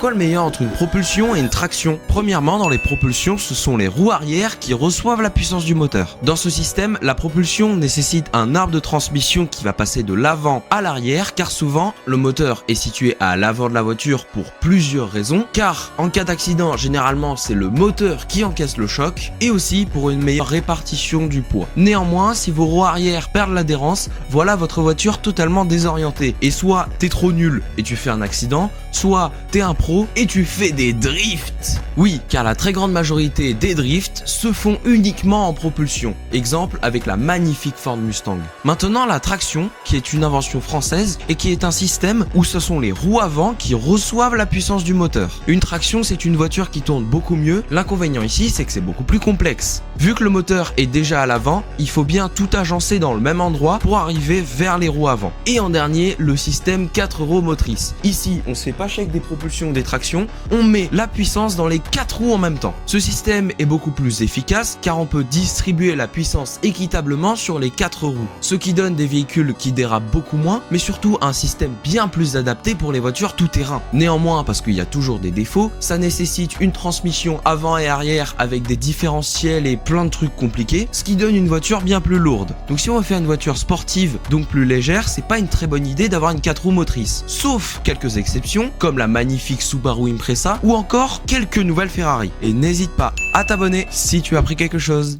quoi le meilleur entre une propulsion et une traction? Premièrement, dans les propulsions, ce sont les roues arrière qui reçoivent la puissance du moteur. Dans ce système, la propulsion nécessite un arbre de transmission qui va passer de l'avant à l'arrière, car souvent, le moteur est situé à l'avant de la voiture pour plusieurs raisons, car en cas d'accident, généralement, c'est le moteur qui encaisse le choc, et aussi pour une meilleure répartition du poids. Néanmoins, si vos roues arrière perdent l'adhérence, voilà votre voiture totalement désorientée. Et soit t'es trop nul et tu fais un accident, soit t'es un pro et tu fais des drifts. Oui, car la très grande majorité des drifts se font uniquement en propulsion. Exemple avec la magnifique Ford Mustang. Maintenant, la traction, qui est une invention française et qui est un système où ce sont les roues avant qui reçoivent la puissance du moteur. Une traction, c'est une voiture qui tourne beaucoup mieux. L'inconvénient ici, c'est que c'est beaucoup plus complexe. Vu que le moteur est déjà à l'avant, il faut bien tout agencer dans le même endroit pour arriver vers les roues avant. Et en dernier, le système 4 roues motrices. Ici, on se fait pas chier avec des propulsions ou des tractions, on met la puissance dans les 4 roues en même temps. Ce système est beaucoup plus efficace car on peut distribuer la puissance équitablement sur les 4 roues, ce qui donne des véhicules qui dérapent beaucoup moins, mais surtout un système bien plus adapté pour les voitures tout-terrain. Néanmoins, parce qu'il y a toujours des défauts, ça nécessite une transmission avant et arrière avec des différentiels et plein de trucs compliqués, ce qui donne une voiture bien plus lourde. Donc si on veut faire une voiture sportive, donc plus légère, c'est pas une très bonne idée d'avoir une 4 roues motrices, sauf quelques exceptions, comme la magnifique Subaru Impreza ou encore quelques nouvelles Ferrari. Et n'hésite pas à t'abonner si tu as appris quelque chose.